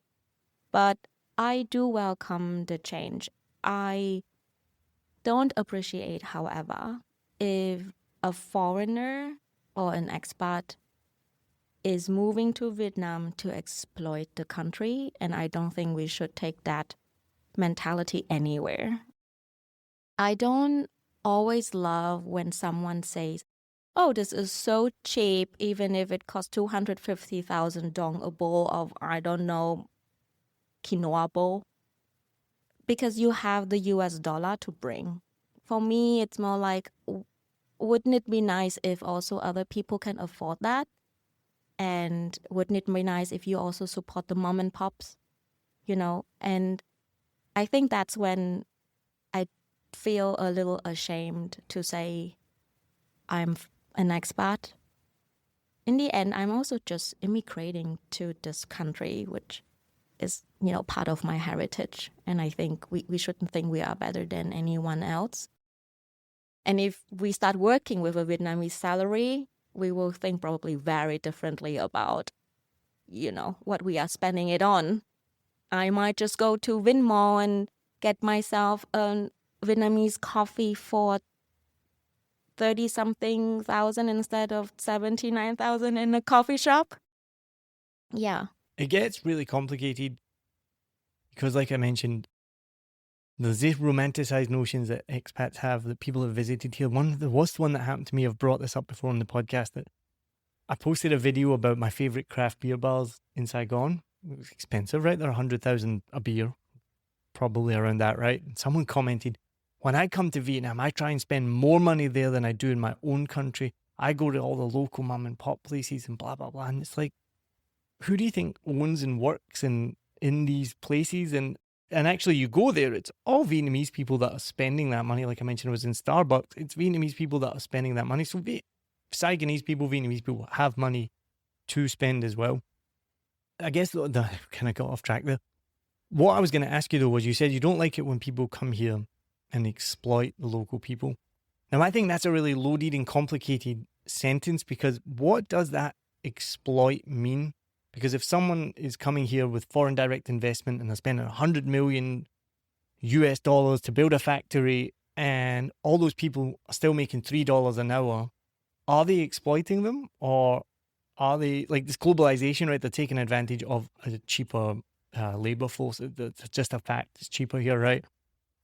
But I do welcome the change. I don't appreciate, however, if a foreigner or an expat is moving to Vietnam to exploit the country, and I don't think we should take that mentality anywhere. I don't always love when someone says, oh, this is so cheap, even if it costs 250,000 dong a bowl of, I don't know, quinoa bowl, because you have the US dollar to bring. For me, it's more like, wouldn't it be nice if also other people can afford that? And wouldn't it be nice if you also support the mom and pops, And I think that's when I feel a little ashamed to say I'm an expat. In the end, I'm also just immigrating to this country, which is, part of my heritage. And I think we shouldn't think we are better than anyone else. And if we start working with a Vietnamese salary, we will think probably very differently about, what we are spending it on. I might just go to Vin Mall and get myself a Vietnamese coffee for 30-something thousand instead of 79,000 in a coffee shop. Yeah. It gets really complicated because, like I mentioned, there's these romanticized notions that expats have that people have visited here. The worst one that happened to me, I've brought this up before on the podcast, that I posted a video about my favorite craft beer bars in Saigon. It was expensive, right? They're 100,000 a beer, probably around that, right? And someone commented, when I come to Vietnam, I try and spend more money there than I do in my own country. I go to all the local mom and pop places and blah, blah, blah. And it's like, who do you think owns and works in these places? And actually, you go there, it's all Vietnamese people that are spending that money. Like I mentioned, I was in Starbucks. It's Vietnamese people that are spending that money. So Saigonese people, Vietnamese people have money to spend as well. I guess the kind of got off track there. What I was going to ask you, though, was you said you don't like it when people come here and exploit the local people. Now, I think that's a really loaded and complicated sentence, because what does that exploit mean? Because if someone is coming here with foreign direct investment and they're spending $100 million US to build a factory, and all those people are still making $3 an hour, are they exploiting them? Or are they, like this globalization, right? They're taking advantage of a cheaper labor force. It's just a fact. It's cheaper here, right?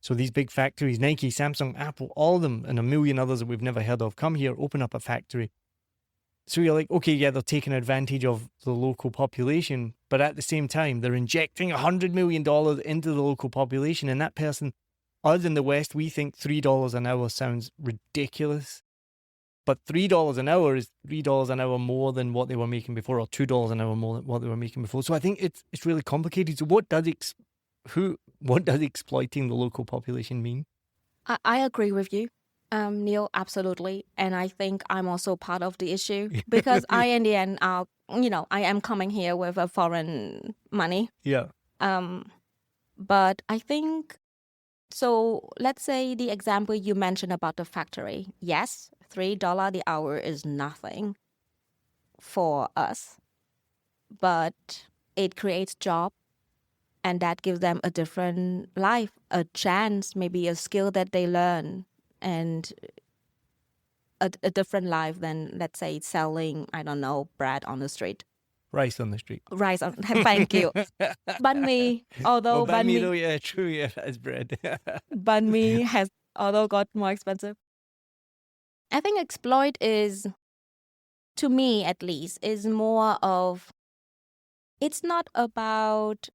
So these big factories, Nike, Samsung, Apple, all of them, and a million others that we've never heard of, come here, open up a factory. So you're like, okay, yeah, they're taking advantage of the local population, but at the same time, they're injecting $100 million into the local population. And that person, us in the West, we think $3 an hour sounds ridiculous. But $3 an hour is $3 an hour more than what they were making before, or $2 an hour more than what they were making before. So I think it's really complicated. So what does exploiting the local population mean? I agree with you, Neil, absolutely. And I think I'm also part of the issue, because I, in the end, I am coming here with a foreign money. Yeah. But I think, so let's say the example you mentioned about the factory. Yes, $3 the hour is nothing for us, but it creates job, and that gives them a different life, a chance, maybe a skill that they learn, and a different life than, let's say, selling, I don't know, bread on the street. Rice on the street. Rice on, thank you. Banh mi, although banh mi, though, yeah, true, yeah, that's bread. Banh mi has, although got more expensive. I think exploit is, to me at least, is more of, it's not about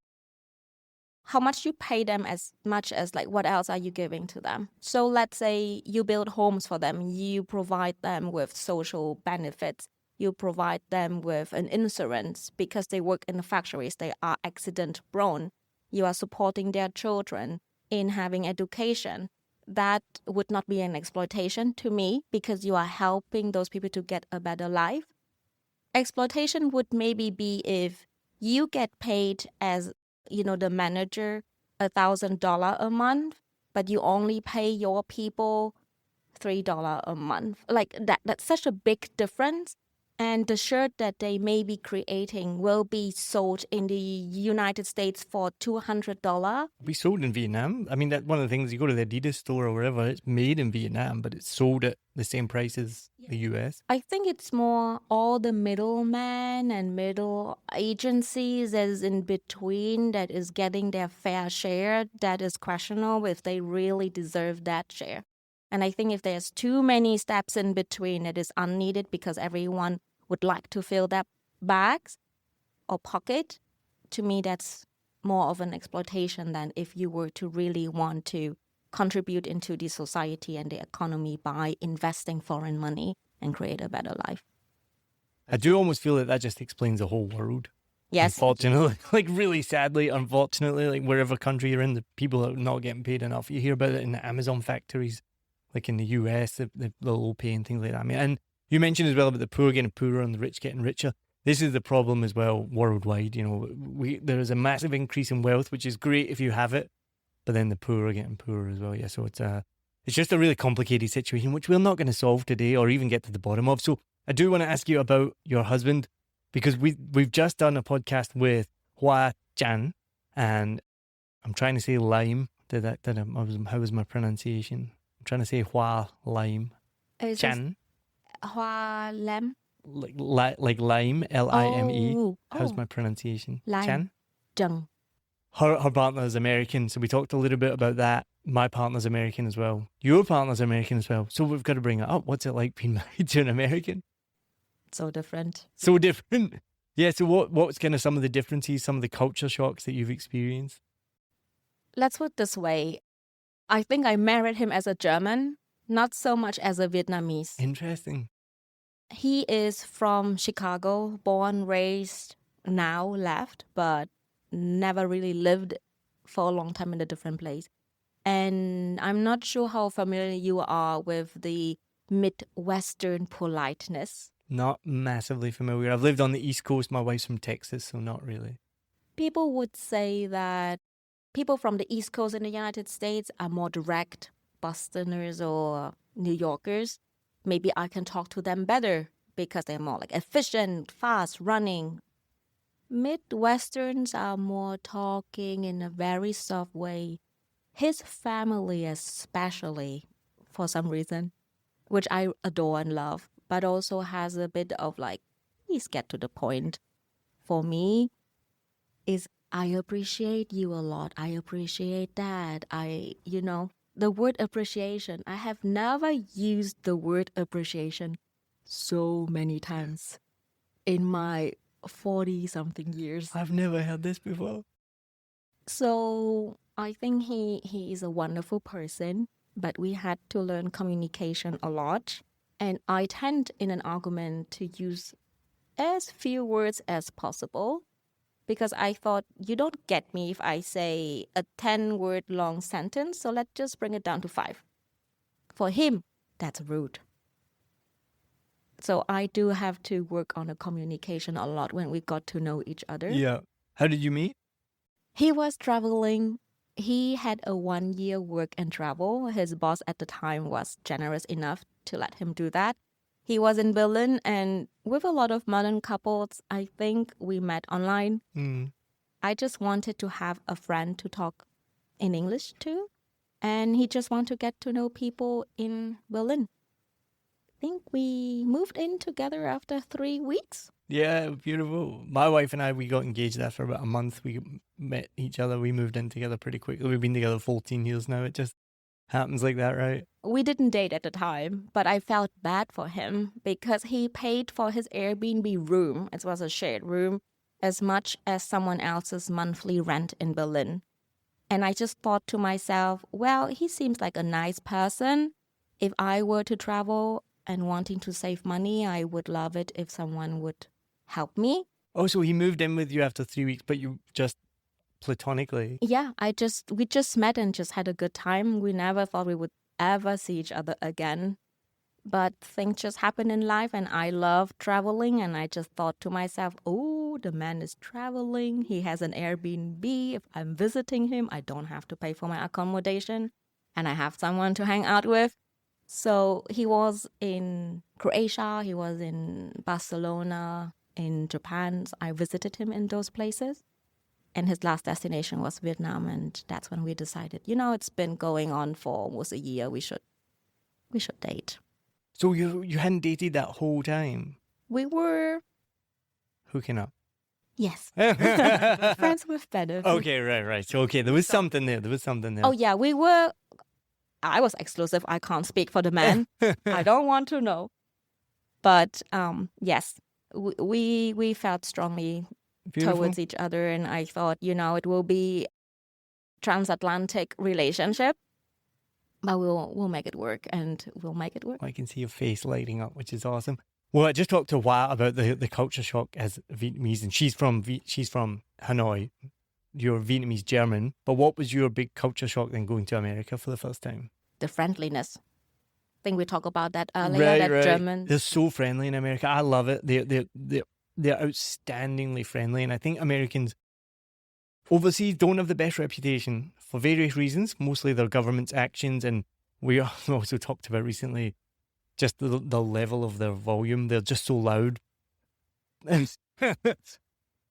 how much you pay them as much as like what else are you giving to them. So let's say you build homes for them, you provide them with social benefits, you provide them with an insurance because they work in the factories, they are accident prone. You are supporting their children in having education. That would not be an exploitation to me, because you are helping those people to get a better life. Exploitation would maybe be if you get paid as, the manager $1,000 a month, but you only pay your people $3 a month. Like that's such a big difference. And the shirt that they may be creating will be sold in the United States for $200. We sold in Vietnam. I mean, that's one of the things. You go to the Adidas store or wherever, it's made in Vietnam, but it's sold at the same price as the US. I think it's more all the middlemen and middle agencies that is in between that is getting their fair share that is questionable if they really deserve that share. And I think if there's too many steps in between, it is unneeded because everyone would like to fill their bags or pocket. To me, that's more of an exploitation than if you were to really want to contribute into the society and the economy by investing foreign money and create a better life. I do almost feel that just explains the whole world. Yes. Unfortunately, like really sadly, unfortunately, like wherever country you're in, the people are not getting paid enough. You hear about it in the Amazon factories, like in the US, the low pay and things like that. I mean, and you mentioned as well about the poor getting poorer and the rich getting richer. This is the problem as well worldwide. You know, there is a massive increase in wealth, which is great if you have it, but then the poor are getting poorer as well. Yeah, so it's just a really complicated situation, which we're not going to solve today or even get to the bottom of. So I do want to ask you about your husband, because we've just done a podcast with Hoa Chan, and I'm trying to say lime. How was my pronunciation? I'm trying to say Hoa Lime. Chan. Hoa Lam. Like lime, Lime. Oh, How's my pronunciation? Lime. Chan? Jung. Her partner is American, so we talked a little bit about that. My partner's American as well. Your partner's American as well. So we've got to bring it up. What's it like being married to an American? So different. So different. Yeah, so what's kind of some of the differences, some of the culture shocks that you've experienced? Let's put it this way. I think I married him as a German, not so much as a Vietnamese. Interesting. He is from Chicago, born, raised, now left, but never really lived for a long time in a different place. And I'm not sure how familiar you are with the Midwestern politeness. Not massively familiar. I've lived on the East Coast. My wife's from Texas, so not really. People would say that people from the East Coast in the United States are more direct, Bostoners or New Yorkers. Maybe I can talk to them better because they're more like efficient, fast, running. Midwesterns are more talking in a very soft way. His family especially, for some reason, which I adore and love, but also has a bit of like, please get to the point. For me, is I appreciate you a lot. I appreciate that. The word appreciation. I have never used the word appreciation so many times in my 40-something years. I've never heard this before. So I think he is a wonderful person, but we had to learn communication a lot. And I tend in an argument to use as few words as possible because I thought you don't get me if I say a 10-word long sentence, so let's just bring it down to 5. For him, that's rude. So I do have to work on the communication a lot when we got to know each other. Yeah. How did you meet? He was traveling. He had a 1-year work and travel. His boss at the time was generous enough to let him do that. He was in Berlin, and with a lot of modern couples, I think we met online. I just wanted to have a friend to talk in English to, and he just wanted to get to know people in Berlin. I think we moved in together after 3 weeks. Yeah, beautiful. My wife and I, we got engaged after about a month. We met each other. We moved in together pretty quickly. We've been together 14 years now. It just happens like that, right? We didn't date at the time, but I felt bad for him because he paid for his Airbnb room, it was a shared room, as much as someone else's monthly rent in Berlin. And I just thought to myself, well, he seems like a nice person. If I were to travel and wanting to save money, I would love it if someone would help me. Oh, so he moved in with you after 3 weeks, but you just platonically? Yeah, we just met and just had a good time. We never thought we would ever see each other again. But things just happen in life, and I love traveling, and I just thought to myself, oh, the man is traveling. He has an Airbnb. If I'm visiting him, I don't have to pay for my accommodation, and I have someone to hang out with. So he was in Croatia, he was in Barcelona, in Japan. So I visited him in those places. And his last destination was Vietnam. And that's when we decided, it's been going on for almost a year. We should date. So you hadn't dated that whole time? We were, Hooking up. yes, friends with benefits. Okay, right. So, okay, there was something there. Oh, yeah, we were. I was exclusive. I can't speak for the man. I don't want to know. But yes, we felt strongly Beautiful. towards each other. And I thought, it will be transatlantic relationship. But we'll make it work, and we'll make it work. I can see your face lighting up, which is awesome. Well, I just talked to Hua about the culture shock as Vietnamese, and she's from Hanoi. You're Vietnamese German, but what was your big culture shock then going to America for the first time? The friendliness. I think we talked about that earlier. Right. German. They're so friendly in America. I love it. They're outstandingly friendly, and I think Americans overseas don't have the best reputation for various reasons, mostly their government's actions, and we also talked about recently just the level of their volume. They're just so loud.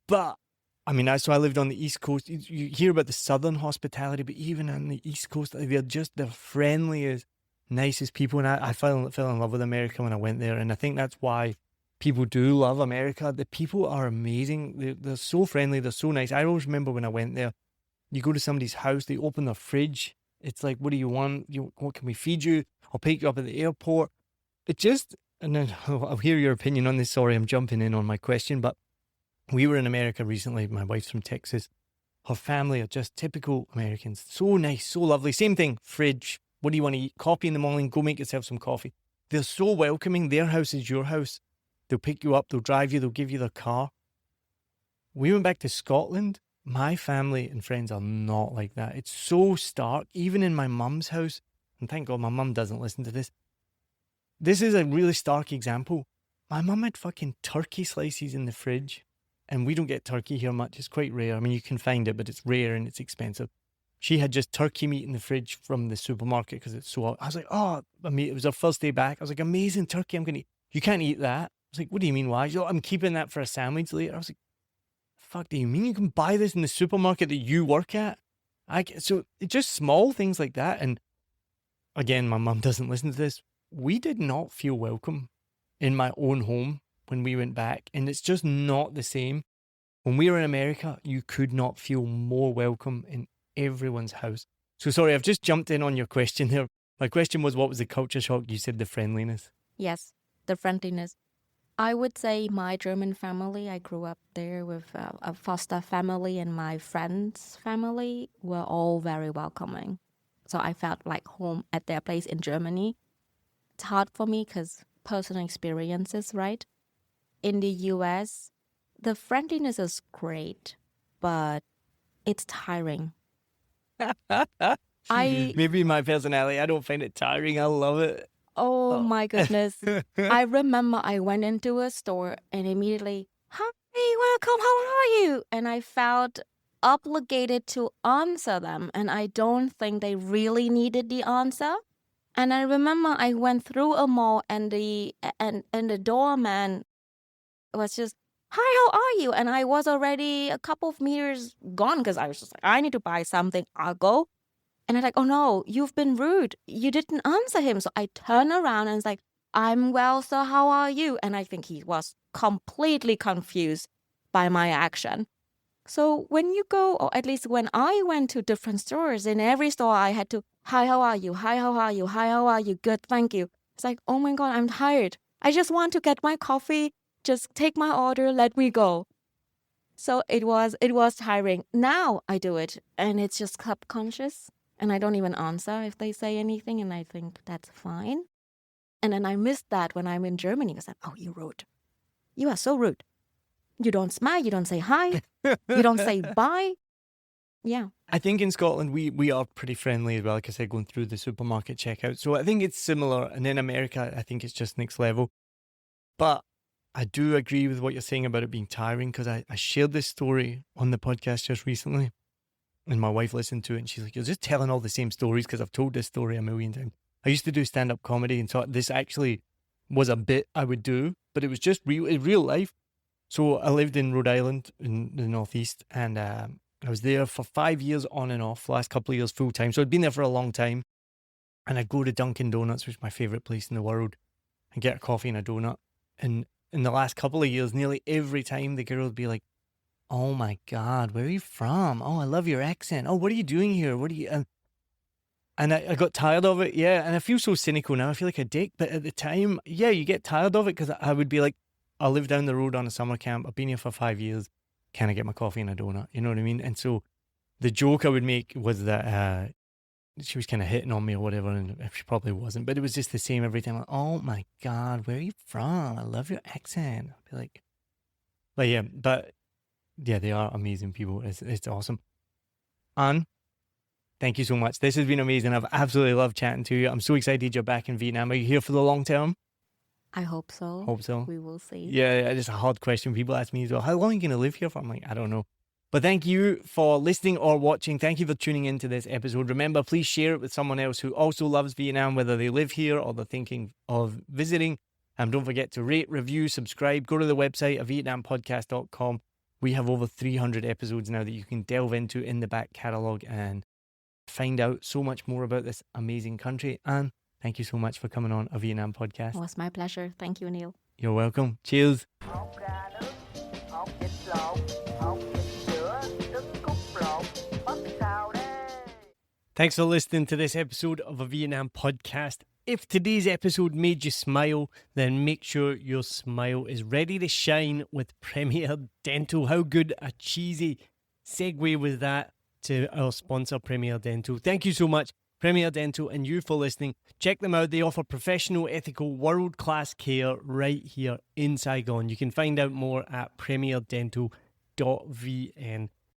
But, I mean, so I lived on the East Coast. You hear about the Southern hospitality, but even on the East Coast, they're just the friendliest, nicest people. And I fell in love with America when I went there. And I think that's why people do love America. The people are amazing. They're so friendly. They're so nice. I always remember when I went there, you go to somebody's house, they open their fridge. It's like, what do you want? What can we feed you? I'll pick you up at the airport. And then I'll hear your opinion on this. Sorry, I'm jumping in on my question, but we were in America recently. My wife's from Texas. Her family are just typical Americans. So nice, so lovely. Same thing, fridge. What do you want to eat? Coffee in the morning, go make yourself some coffee. They're so welcoming. Their house is your house. They'll pick you up, they'll drive you, they'll give you their car. We went back to Scotland. My family and friends are not like that. It's so stark. Even in my mum's house, and thank God my mum doesn't listen to this. This is a really stark example. My mum had fucking turkey slices in the fridge, and we don't get turkey here much. It's quite rare. I mean, you can find it, but it's rare and it's expensive. She had just turkey meat in the fridge from the supermarket because it's so... I was like, it was our first day back. I was like, amazing turkey. I'm going to eat. You can't eat that. I was like, what do you mean, why? She's like, I'm keeping that for a sandwich later. I was like, fuck do you mean? You can buy this in the supermarket that you work at? So it's just small things like that. And again, my mum doesn't listen to this. We did not feel welcome in my own home when we went back. And it's just not the same. When we were in America, you could not feel more welcome in everyone's house. So sorry, I've just jumped in on your question there. My question was, what was the culture shock? You said the friendliness. Yes, the friendliness. I would say my German family, I grew up there with a foster family, and my friends' family were all very welcoming. So I felt like home at their place in Germany. It's hard for me because personal experiences, right? In the US, the friendliness is great, but it's tiring. Maybe my personality, I don't find it tiring. I love it. Oh my goodness. I remember I went into a store and immediately, hi, welcome, how are you? And I felt obligated to answer them. And I don't think they really needed the answer. And I remember I went through a mall and the doorman was just, hi, how are you? And I was already a couple of meters gone because I was just like, I need to buy something. I'll go. And I'm like, oh no, you've been rude. You didn't answer him. So I turn around and it's like, I'm well, sir, how are you? And I think he was completely confused by my action. So when you go, or at least when I went to different stores, in every store I had to, hi, how are you? Hi, how are you? Hi, how are you? Good, thank you. It's like, oh my God, I'm tired. I just want to get my coffee, just take my order, let me go. So it was tiring. Now I do it and it's just subconscious. And I don't even answer if they say anything, and I think that's fine. And then I miss that when I'm in Germany because I'm, oh, you're rude. You are so rude. You don't smile, you don't say hi, you don't say bye. Yeah. I think in Scotland, we are pretty friendly as well, like I said, going through the supermarket checkout. So I think it's similar. And in America, I think it's just next level. But I do agree with what you're saying about it being tiring because I shared this story on the podcast just recently. And my wife listened to it and she's like, you're just telling all the same stories because I've told this story a million times. I used to do stand-up comedy, and so this actually was a bit I would do, but it was just real life. So I lived in Rhode Island in the Northeast, and I was there for 5 years on and off, last couple of years full time. So I'd been there for a long time, and I'd go to Dunkin' Donuts, which is my favorite place in the world, and get a coffee and a donut. And in the last couple of years, nearly every time the girl would be like, "Oh my God, where are you from? Oh, I love your accent. Oh, what are you doing here? What are you..." And I got tired of it, yeah. And I feel so cynical now. I feel like a dick. But at the time, yeah, you get tired of it, because I would be like, I live down the road on a summer camp. I've been here for 5 years. Can I get my coffee and a donut? You know what I mean? And so the joke I would make was that she was kind of hitting on me or whatever. And she probably wasn't. But it was just the same every time. Like, "Oh my God, where are you from? I love your accent." I'd be like, yeah, they are amazing people. It's awesome. Anne, thank you so much. This has been amazing. I've absolutely loved chatting to you. I'm so excited you're back in Vietnam. Are you here for the long term? I hope so. Hope so. We will see. Yeah, it's a hard question. People ask me as well, how long are you going to live here for? I'm like, I don't know. But thank you for listening or watching. Thank you for tuning into this episode. Remember, please share it with someone else who also loves Vietnam, whether they live here or they're thinking of visiting. Don't forget to rate, review, subscribe. Go to the website, vietnampodcast.com. We have over 300 episodes now that you can delve into in the back catalogue and find out so much more about this amazing country. And thank you so much for coming on a Vietnam podcast. It was my pleasure. Thank you, Neil. You're welcome. Cheers. Thanks for listening to this episode of a Vietnam podcast. If today's episode made you smile, then make sure your smile is ready to shine with Premier Dental. How good a cheesy segue was that to our sponsor, Premier Dental. Thank you so much, Premier Dental, and you for listening. Check them out. They offer professional, ethical, world-class care right here in Saigon. You can find out more at premierdental.vn.